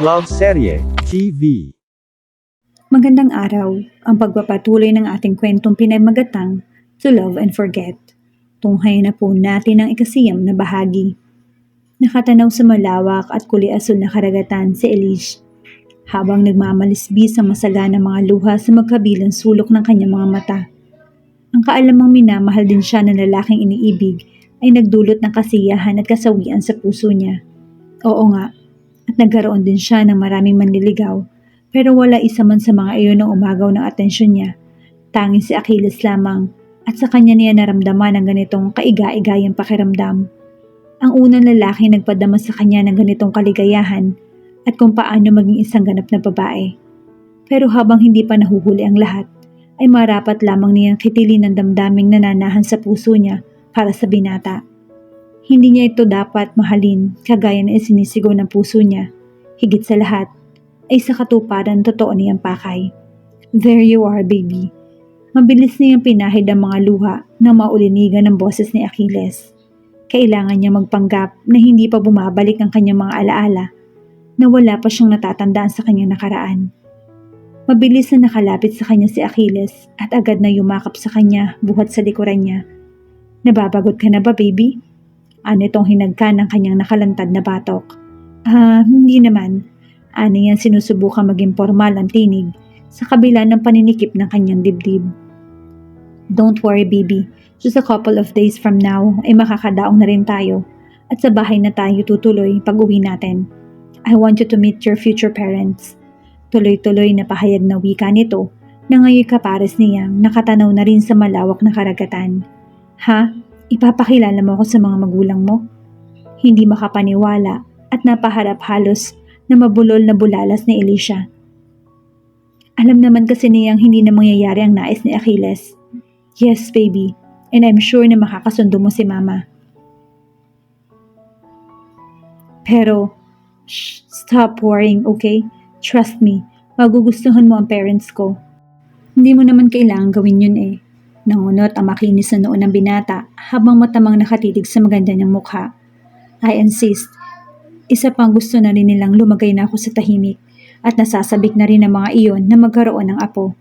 Love Serye TV. Magandang araw, ang pagpapatuloy ng ating kwentong pinamagatang To Love and Forget. Tunghay na po natin ang ikasiyam na bahagi. Nakatanaw sa malawak at kulay-asul na karagatan si Elish, habang nagmamalisbis ang masaganang mga luha sa magkabilang sulok ng kanyang mga mata. Ang kaalamang minamahal din siya ng lalaking iniibig ay nagdulot ng kasiyahan at kasawian sa puso niya. Oo nga, at nagkaroon din siya ng maraming manliligaw, pero wala isa man sa mga iyon ang umagaw ng atensyon niya. Tanging si Achilles lamang, at sa kanya niya naramdaman ang ganitong kaiga-igayang pakiramdam. Ang unang lalaki nagpadama sa kanya ng ganitong kaligayahan at kung paano maging isang ganap na babae. Pero habang hindi pa nahuhuli ang lahat, ay marapat lamang niyang kitilin ang damdaming nananahan sa puso niya para sa binata. Hindi niya ito dapat mahalin kagaya na isinisigaw ng puso niya. Higit sa lahat, ay sa katuparan totoo niyang pakay. There you are, baby. Mabilis niyang pinahid ang mga luha na maulinigan ng boses ni Achilles. Kailangan niya magpanggap na hindi pa bumabalik ang kanyang mga alaala, na wala pa siyang natatandaan sa kanyang nakaraan. Mabilis na nakalapit sa kanya si Achilles at agad na yumakap sa kanya buhat sa likuran niya. Nababagot ka na ba, baby? Ano itong hinagkan ng kanyang nakalantad na batok? Hindi naman. Ano yan sinusubukan maging formal ang tinig sa kabila ng paninikip ng kanyang dibdib. Don't worry, baby. Just a couple of days from now ay makakadaong na rin tayo at sa bahay na tayo tutuloy pag uwi natin. I want you to meet your future parents. Tuloy-tuloy na pahayag na wika nito na ngayon kapares niyang nakatanaw na rin sa malawak na karagatan. Ha? Ipapakilala mo ako sa mga magulang mo? Hindi makapaniwala at napaharap halos na mabulol na bulalas ni Elisha. Alam naman kasi niyang hindi na mangyayari ang nais ni Achilles. Yes, baby, and I'm sure na makakasundo mo si mama. Pero, stop worrying, okay? Trust me, magugustuhan mo ang parents ko. Hindi mo naman kailangan gawin yun eh. Nangunot ang makinis na noon ng binata habang matamang nakatitig sa maganda niyang mukha. I insist. Isa pang gusto na rin nilang lumagay na ako sa tahimik at nasasabik na rin ang mga iyon na magkaroon ng apo.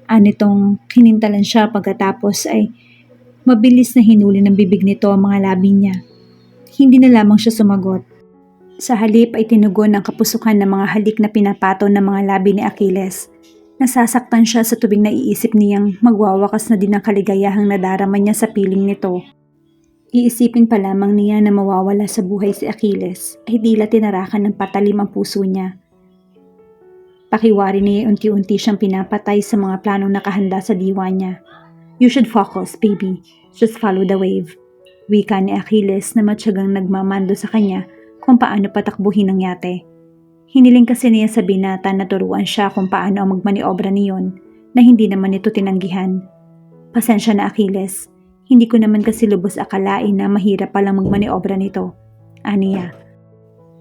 Anitong kinintalan siya pagkatapos ay mabilis na hinuli ng bibig nito ang mga labi niya. Hindi na lamang siya sumagot. Sa halip ay tinugon ang kapusukan ng mga halik na pinapato ng mga labi ni Achilles. Nasasaktan siya sa tubing naiisip niyang magwawakas na din ang kaligayahang nadarama niya sa piling nito. Iisipin pa lamang niya na mawawala sa buhay si Achilles ay tila tinarakan ng patalim ang puso niya. Pakiwari niya unti-unti siyang pinapatay sa mga planong nakahanda sa diwa niya. You should focus, baby. Just follow the wave. Wika ni Achilles na matyagang nagmamando sa kanya kung paano patakbuhin ang yate. Hiniling kasi niya sa binata na turuan siya kung paano ang magmaniobra niyon na hindi naman ito tinanggihan. Pasensya na, Achilles. Hindi ko naman kasi lubos akalain na mahirap palang magmaniobra nito. Aniya.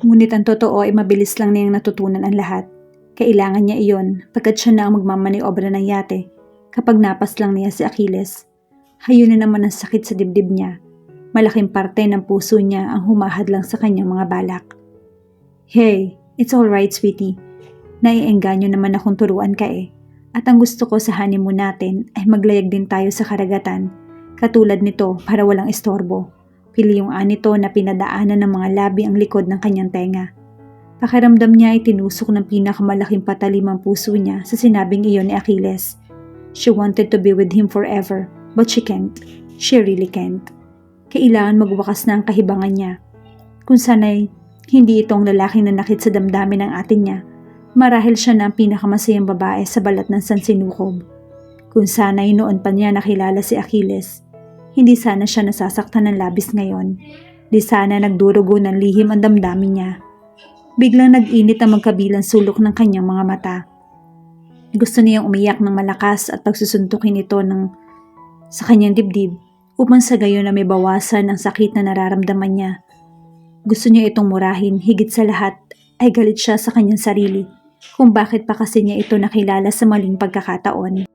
Ngunit ang totoo ay mabilis lang niyang natutunan ang lahat. Kailangan niya iyon pagkat siya na ang magmamaniobra ng yate kapag napas lang niya si Achilles. Hayon na naman ang sakit sa dibdib niya. Malaking parte ng puso niya ang humahad lang sa kanyang mga balak. Hey! It's alright, sweetie. Naiengganyo naman akong turuan ka eh. At ang gusto ko sa honeymoon natin ay maglayag din tayo sa karagatan. Katulad nito para walang istorbo. Pili yung anito na pinadaanan ng mga labi ang likod ng kanyang tenga. Pakiramdam niya ay tinusok ng pinakamalaking patalim ang puso niya sa sinabing iyon ni Achilles. She wanted to be with him forever, but she can't. She really can't. Kailangan magwakas na ang kahibangan niya. Kung sana'y hindi itong lalaking nanakit sa damdamin ng atin niya. Marahil siya na ang pinakamasayang babae sa balat ng sansinukob. Kung sana'y noon pa niya nakilala si Achilles, hindi sana siya nasasaktan ng labis ngayon. Di sana nagdurugo ng lihim ang damdamin niya. Biglang nag-init ang magkabilang sulok ng kanyang mga mata. Gusto niyang umiyak ng malakas at pagsusuntukin ito sa kanyang dibdib upang sa gayon na may bawasan ang sakit na nararamdaman niya. Gusto niya itong murahin, higit sa lahat ay galit siya sa kanyang sarili kung bakit pa kasi niya ito nakilala sa maling pagkakataon.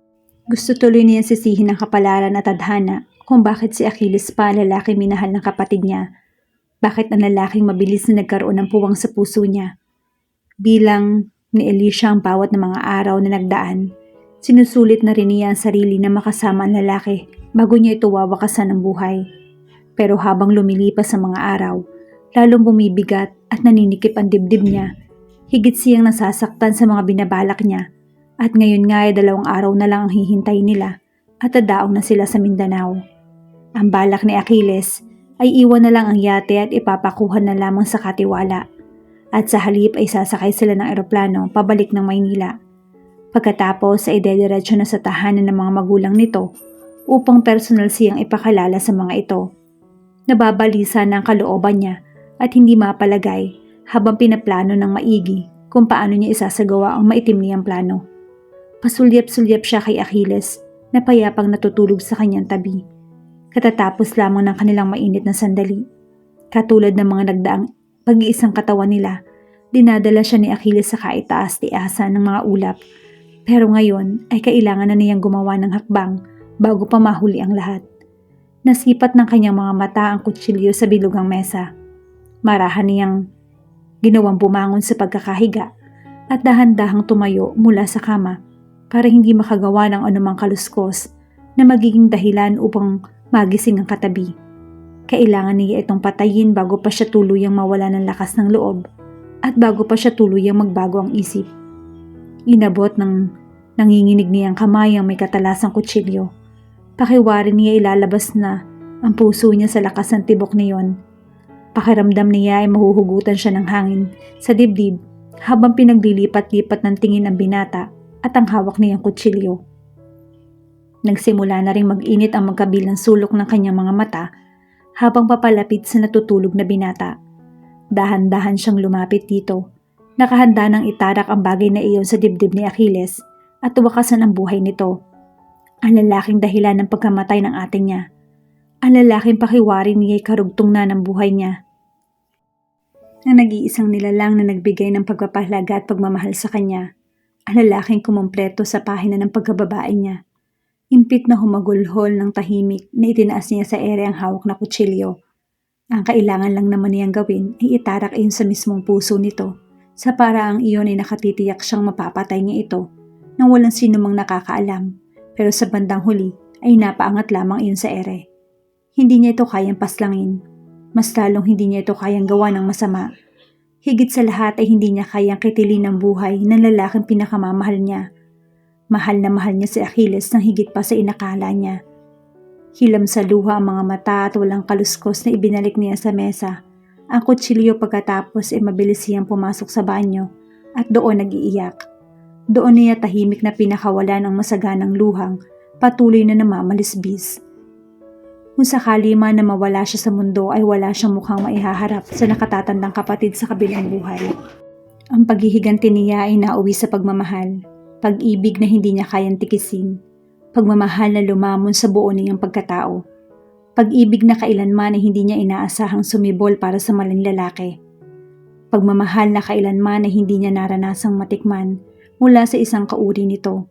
Gusto tuloy niyang sisihin ang kapalaran at tadhana kung bakit si Achilles pa lalaki minahal ng kapatid niya. Bakit ang lalaking mabilis na nagkaroon ng puwang sa puso niya? Bilang ni Alicia ang bawat ng mga araw na nagdaan, sinusulit na rin niya ang sarili na makasama ang lalaki bago niya ito wawakasan ng buhay. Pero habang lumilipas ang mga araw, lalong bumibigat at naninikip ang dibdib niya. Higit siyang nasasaktan sa mga binabalak niya at ngayon nga ay 2 araw na lang ang hihintay nila at dadaong na sila sa Mindanao. Ang balak ni Achilles ay iwan na lang ang yate at ipapakuha na lamang sa katiwala at sa halip ay sasakay sila ng eroplano pabalik ng Maynila. Pagkatapos ay dediretso na sa tahanan ng mga magulang nito upang personal siyang ipakalala sa mga ito. Nababalisa na ang kalooban niya at hindi mapalagay habang pinaplano ng maigi kung paano niya isasagawa ang maitim niyang plano. Pasulyap-sulyap siya kay Achilles na payapang natutulog sa kanyang tabi. Katatapos lamang ng kanilang mainit na sandali. Katulad ng mga nagdaang pag-iisang katawan nila, dinadala siya ni Achilles sa kaitaas-tiasan ng mga ulap. Pero ngayon ay kailangan na niyang gumawa ng hakbang bago pa mahuli ang lahat. Nasipat ng kanyang mga mata ang kutsilyo sa bilugang mesa. Marahan niyang ginawang bumangon sa pagkakahiga at dahan-dahang tumayo mula sa kama para hindi makagawa ng anumang kaluskos na magiging dahilan upang magising ang katabi. Kailangan niya itong patayin bago pa siya tuluyang mawala ng lakas ng loob at bago pa siya tuluyang magbago ang isip. Inabot ng nanginginig niyang kamay ang may katalasang kutsilyo. Pakiwarin niya ilalabas na ang puso niya sa lakas ng tibok niyon. Pakiramdam niya ay mahuhugutan siya ng hangin sa dibdib habang pinaglilipat-lipat ng tingin ang binata at ang hawak niyang kutsilyo. Nagsimula na ring mag-init ang magkabilang sulok ng kanyang mga mata habang papalapit sa natutulog na binata. Dahan-dahan siyang lumapit dito. Nakahanda nang itarak ang bagay na iyon sa dibdib ni Achilles at wakasan ang buhay nito. Ang lalaking dahilan ng pagkamatay ng ate niya. Ang lalaking pakiwari niya ay karugtong na ng buhay niya. Ang nag-iisang nilalang na nagbigay ng pagpapahalaga at pagmamahal sa kanya. Ang lalaking kumumpleto sa pahina ng pagkababae niya. Impit na humagulhol ng tahimik na itinaas niya sa ere ang hawak na kutsilyo. Ang kailangan lang naman niyang gawin ay itarak iyon sa mismong puso nito sa paraang iyon ay nakatitiyak siyang mapapatay niya ito nang walang sinumang nakakaalam. Pero sa bandang huli ay napaangat lamang iyon sa ere. Hindi niya ito kayang paslangin. Mas lalong hindi niya ito kayang gawa ng masama. Higit sa lahat ay hindi niya kayang kitilin ang buhay ng lalaking pinakamamahal niya. Mahal na mahal niya si Achilles nang higit pa sa inakala niya. Hilam sa luha ang mga mata at walang kaluskos na ibinalik niya sa mesa. Ang kutsilyo pagkatapos ay mabilis siyang pumasok sa banyo at doon nag-iiyak. Doon niya tahimik na pinakawalan ang masaganang luhang, patuloy na namamalisbis. Kung sakali man na mawala siya sa mundo ay wala siyang mukhang maihaharap sa nakatatandang kapatid sa kabilang buhay. Ang paghihiganti niya ay nauwi sa pagmamahal, pag-ibig na hindi niya kayang tikisin, pagmamahal na lumamon sa buo niyang pagkatao, pag-ibig na kailanman ay hindi niya inaasahang sumibol para sa maling lalaki, pagmamahal na kailanman ay hindi niya naranasang matikman mula sa isang kauri nito.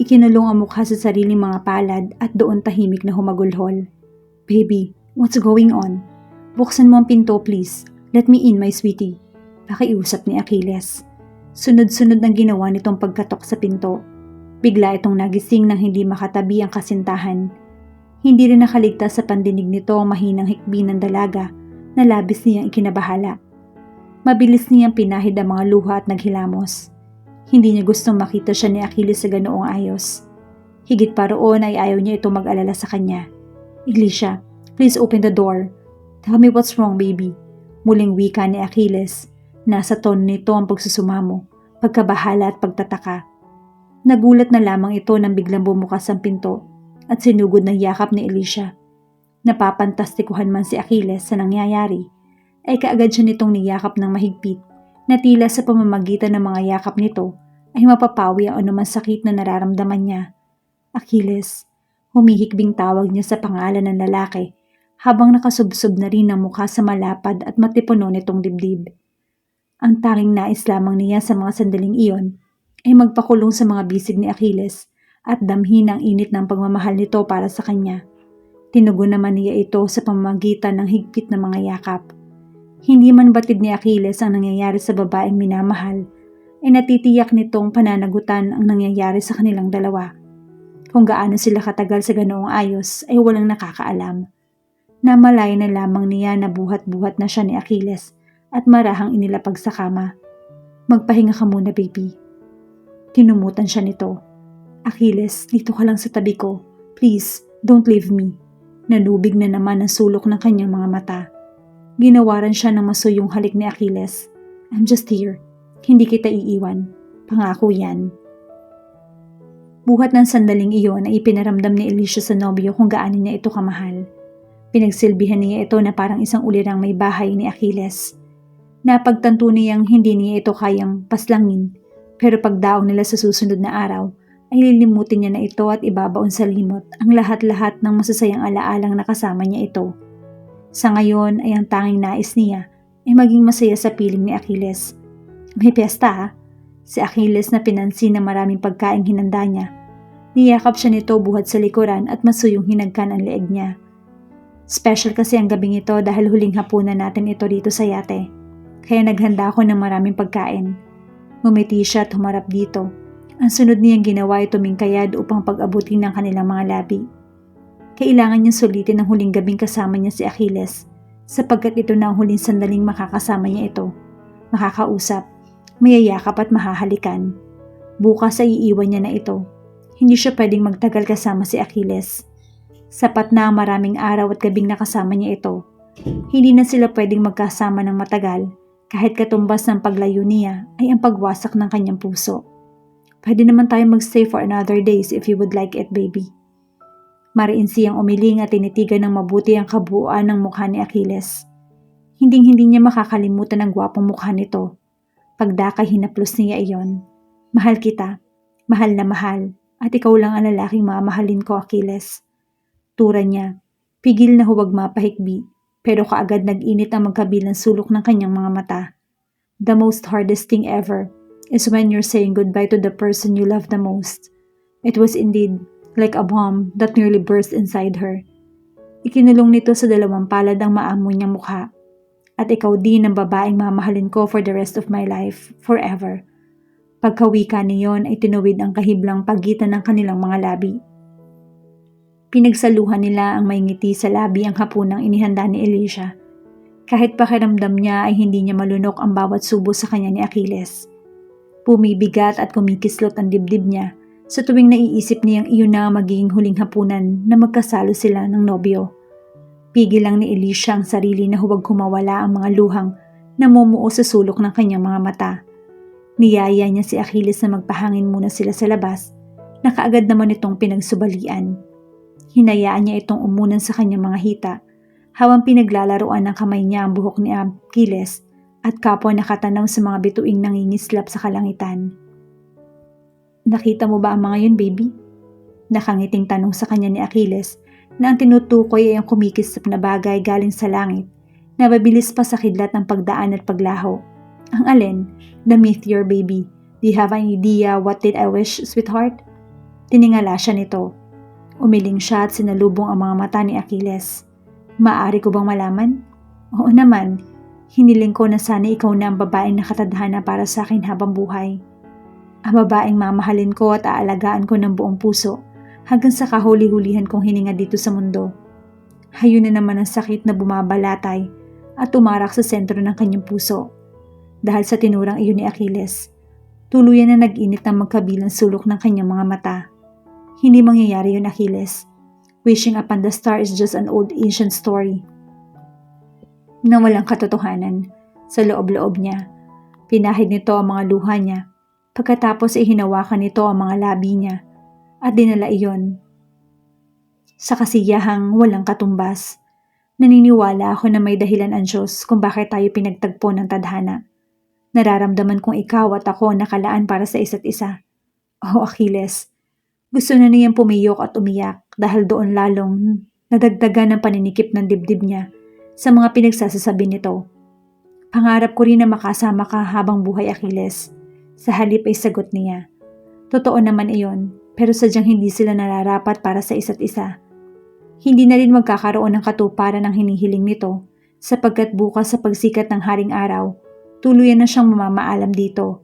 Ikinulong ang mukha sa sariling mga palad at doon tahimik na humagulhol. Baby, what's going on? Buksan mo ang pinto please. Let me in my sweetie. Pakiusap ni Achilles. Sunod-sunod ang ginawa nitong pagkatok sa pinto. Bigla itong nagising nang hindi makatabi ang kasintahan. Hindi rin nakaligtas sa pandinig nito ang mahinang hikbi ng dalaga na labis niyang ikinabahala. Mabilis niyang pinahid ang mga luha at naghilamos. Hindi niya gustong makita siya ni Achilles sa ganoong ayos. Higit pa roon ay ayaw niya ito mag-alala sa kanya. Alicia, please open the door. Tell me what's wrong, baby. Muling wika ni Achilles. Nasa tono nito ang pagsusumamo, pagkabahala at pagtataka. Nagulat na lamang ito nang biglang bumukas ang pinto at sinugod ng yakap ni Alicia. Napapantastikuhan man si Achilles sa nangyayari, ay kaagad siya nitong niyakap ng mahigpit na tila sa pamamagitan ng mga yakap nito ay mapapawi ang anumang sakit na nararamdaman niya. Achilles, humihikbing tawag niya sa pangalan ng lalaki habang nakasubsob na rin ang mukha sa malapad at matipuno nitong dibdib. Ang tanging nais lamang niya sa mga sandaling iyon ay magpakulong sa mga bisig ni Achilles at damhin ang init ng pagmamahal nito para sa kanya. Tinugon naman niya ito sa pamamagitan ng higpit na mga yakap. Hindi man batid ni Achilles ang nangyayari sa babaeng minamahal, ay natitiyak nitong pananagutan ang nangyayari sa kanilang dalawa. Kung gaano sila katagal sa ganoong ayos ay walang nakakaalam. Namalaya na lamang niya na buhat-buhat na siya ni Achilles at marahang inilapag sa kama. Magpahinga ka muna, baby. Tinumutan siya nito. Achilles, dito ka lang sa tabi ko. Please, don't leave me. Nalubig na naman ang sulok ng kanyang mga mata. Ginawaran siya ng masuyong halik ni Achilles. I'm just here. Hindi kita iiwan. Pangako yan. Buhat ng sandaling iyon ay ipinaramdam ni Alicia sa nobyo kung gaano niya ito kamahal. Pinagsilbihan niya ito na parang isang ulirang may bahay ni Achilles. Napagtanto niyang hindi niya ito kayang paslangin, pero pagdaong nila sa susunod na araw, ay lilimutin niya na ito at ibabaon sa limot ang lahat-lahat ng masasayang alaalang nakasama niya ito. Sa ngayon ay ang tanging nais niya ay maging masaya sa piling ni Achilles. May piyesta ha? Si Achilles na pinansin na maraming pagkaing hinanda niya. Niyakap siya nito buhat sa likuran at masuyong hinagkan ang leeg niya. Special kasi ang gabing ito dahil huling hapunan natin ito dito sa yate. Kaya naghanda ako ng maraming pagkain. Ngumiti siya at humarap dito. Ang sunod niyang ginawa ay tumingkayad upang pag-abutin ng kanilang mga labi. Kailangan niyang sulitin ang huling gabing kasama niya si Achilles sapagkat ito na ang huling sandaling makakasama niya ito. Makakausap, mayayakap at mahahalikan. Bukas ay iiwan niya na ito. Hindi siya pwedeng magtagal kasama si Achilles. Sapat na ang maraming araw at gabing nakasama niya ito. Hindi na sila pwedeng magkasama ng matagal kahit katumbas ng paglayo niya ay ang pagwasak ng kanyang puso. Pwede naman tayo magstay for another days if you would like it, baby. Mariin siyang umiling at tinitigan ng mabuti ang kabuuan ng mukha ni Achilles. Hinding-hindi niya makakalimutan ang gwapong mukha nito. Pagdakay hinaplos niya iyon. Mahal kita, mahal na mahal, at ikaw lang ang lalaking mamahalin ko, Achilles. Tura niya, pigil na huwag mapahikbi, pero kaagad nag-init ang magkabilang sulok ng kanyang mga mata. The most hardest thing ever is when you're saying goodbye to the person you love the most. It was indeed like a bomb that nearly burst inside her. Ikinulong nito sa dalawang palad ang maamoy niyang mukha. At ikaw din ang babaeng mamahalin ko for the rest of my life, forever. Pagkawika niyon ay tinuwid ang kahiblang pagitan ng kanilang mga labi. Pinagsaluhan nila ang may ngiti sa labi ang hapunang inihanda ni Alicia. Kahit pakiramdam niya ay hindi niya malunok ang bawat subo sa kanya ni Achilles. Pumibigat at kumikislot ang dibdib niya sa tuwing naiisip niyang iyon na ang magiging huling hapunan na magkasalo sila ng nobyo. Pigil lang ni Alicia ang sarili na huwag kumawala ang mga luhang na mumuo sa sulok ng kanyang mga mata. Niyaya niya si Achilles na magpahangin muna sila sa labas na kaagad naman itong pinagsubalian. Hinayaan niya itong umunan sa kanyang mga hita habang pinaglalaroan ng kamay niya ang buhok ni Achilles at kapwa nakatanaw sa mga bituing nangingislap sa kalangitan. Nakita mo ba ang mga yun, baby? Nakangiting tanong sa kanya ni Achilles na ang tinutukoy ay ang kumikislap na bagay galing sa langit na mabilis pa sa kidlat ng pagdaan at paglaho. Ang alin? The meteor, baby. Do you have an idea what did I wish, sweetheart? Tiningala siya nito. Umiling siya at sinalubong ang mga mata ni Achilles. Maaari ko bang malaman? Oo naman. Hiniling ko na sana ikaw na ang babaeng nakatadhana para sa akin habang buhay. Ang babaeng mamahalin ko at aalagaan ko ng buong puso hanggang sa kahuli-hulihan kong hininga dito sa mundo. Hayon na naman ang sakit na bumabalatay at tumarak sa sentro ng kanyang puso. Dahil sa tinurang iyon ni Achilles, tuluyan na nag-init ang magkabilang sulok ng kanyang mga mata. Hindi mangyayari yun, Achilles. Wishing upon the star is just an old ancient story na walang katotohanan. Sa loob-loob niya, pinahid nito ang mga luha niya. Pagkatapos ay hinawakan nito ang mga labi niya at dinala iyon sa kasiyahang walang katumbas. Naniniwala ako na may dahilan ang Diyos kung bakit tayo pinagtagpo ng tadhana. Nararamdaman kong ikaw at ako nakalaan para sa isa't isa. Oh, Achilles, gusto na niyang pumiyok at umiyak dahil doon lalong nadagdagan ng paninikip ng dibdib niya sa mga pinagsasasabi nito. Pangarap ko rin na makasama ka habang buhay, Achilles. Sa halip ay sagot niya. Totoo naman iyon, pero sadyang hindi sila nararapat para sa isa't isa. Hindi na rin magkakaroon ng katuparan ng hinihiling nito Sapagkat bukas sa pagsikat ng haring araw, tuluyan na siyang mamamaalam dito.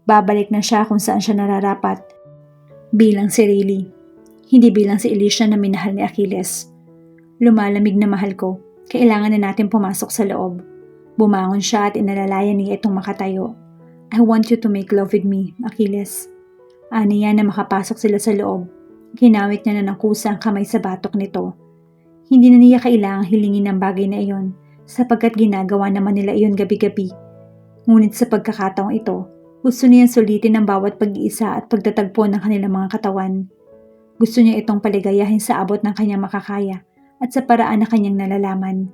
Babalik na siya kung saan siya nararapat. Bilang si Rayleigh, hindi bilang si Alicia na minahal ni Achilles. Lumalamig na mahal ko, kailangan na natin pumasok sa loob. Bumangon siya at inalalayan niya itong makatayo. I want you to make love with me, Achilles. Ani niya na makapasok sila sa loob. Ginawit niya na ng kusa ang kamay sa batok nito. Hindi na niya kailangang hilingin ang bagay na iyon sapagkat ginagawa naman nila iyon gabi-gabi. Ngunit sa pagkakataong ito, gusto niyang sulitin ang bawat pag-iisa at pagtatagpo ng kanilang mga katawan. Gusto niya itong paligayahin sa abot ng kanyang makakaya at sa paraan na kanyang nalalaman.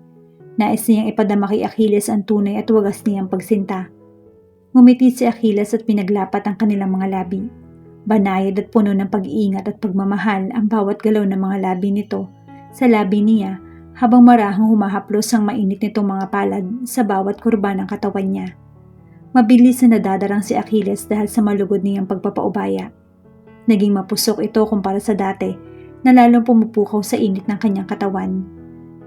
Nais niyang ipadama kay Achilles ang tunay at wagas niyang pagsinta. Ngumiti si Achilles at pinaglapat ang kanilang mga labi. Banayad at puno ng pag-iingat at pagmamahal ang bawat galaw ng mga labi nito sa labi niya habang marahang humahaplos ang mainit nitong mga palad sa bawat kurba ng katawan niya. Mabilis na nadadarang si Achilles dahil sa malugod niyang pagpapaubaya. Naging mapusok ito kumpara sa dati na lalong pumupukaw sa init ng kanyang katawan.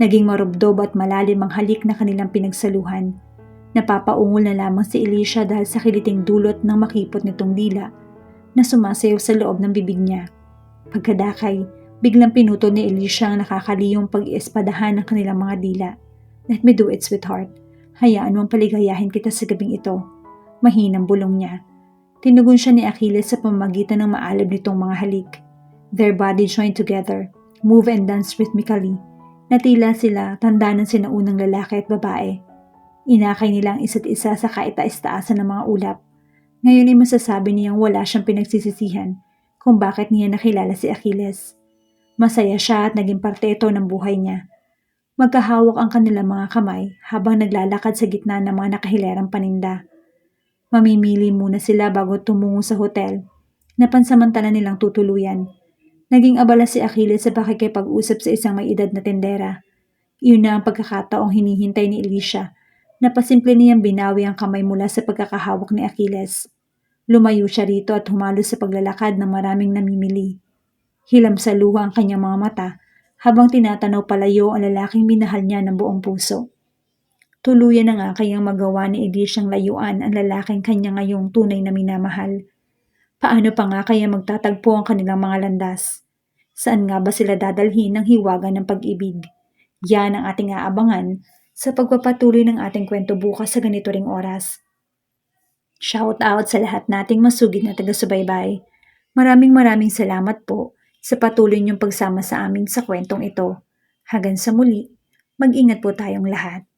Naging marubdob at malalim ang halik na kanilang pinagsaluhan. Napapaungol na lamang si Alicia dahil sa kiliting dulot ng makipot nitong dila na sumasayaw sa loob ng bibig niya. Pagkadakay, biglang pinutol ni Alicia ang nakakaliyong pag-iespadahan ng kanilang mga dila. Let me do it, sweetheart. Hayaan mong paligayahin kita sa gabing ito. Mahinang bulong niya. Tinugon siya ni Achilles sa pamamagitan ng maalab nitong mga halik. Their bodies joined together, move and dance rhythmically. Natila sila, tanda ng sinaunang lalaki at babae. Inakay nila ang isa't isa sa kaitaas-taasan ng mga ulap. Ngayon ay masasabi niyang wala siyang pinagsisisihan kung bakit niya nakilala si Achilles. Masaya siya at naging parte ito ng buhay niya. Magkahawak ang kanilang mga kamay habang naglalakad sa gitna ng mga nakahilerang paninda. Mamimili muna sila bago tumungo sa hotel na pansamantala nilang tutuluyan. Naging abala si Achilles sa pakikipag-usap sa isang may edad na tendera. Iyon na ang pagkakataong hinihintay ni Alicia. Napasimple niyang binawi ang kamay mula sa pagkakahawak ni Achilles. Lumayo siya rito at humalo sa paglalakad ng maraming namimili. Hilam sa luha ang kanyang mga mata habang tinatanaw palayo ang lalaking minahal niya ng buong puso. Tuluyan na nga kayang magawa ni Alicia ang layuan ang lalaking kanya ngayong tunay na minamahal. Paano pa nga kaya magtatagpo ang kanilang mga landas? Saan nga ba sila dadalhin ng hiwaga ng pag-ibig? Yan ang ating aabangan sa pagpapatuloy ng ating kwento bukas sa ganito ring oras. Shout out sa lahat nating masugid na taga-subaybay. Maraming salamat po sa patuloy niyong pagsama sa amin sa kwentong ito. Hanggang sa muli, mag-ingat po tayong lahat.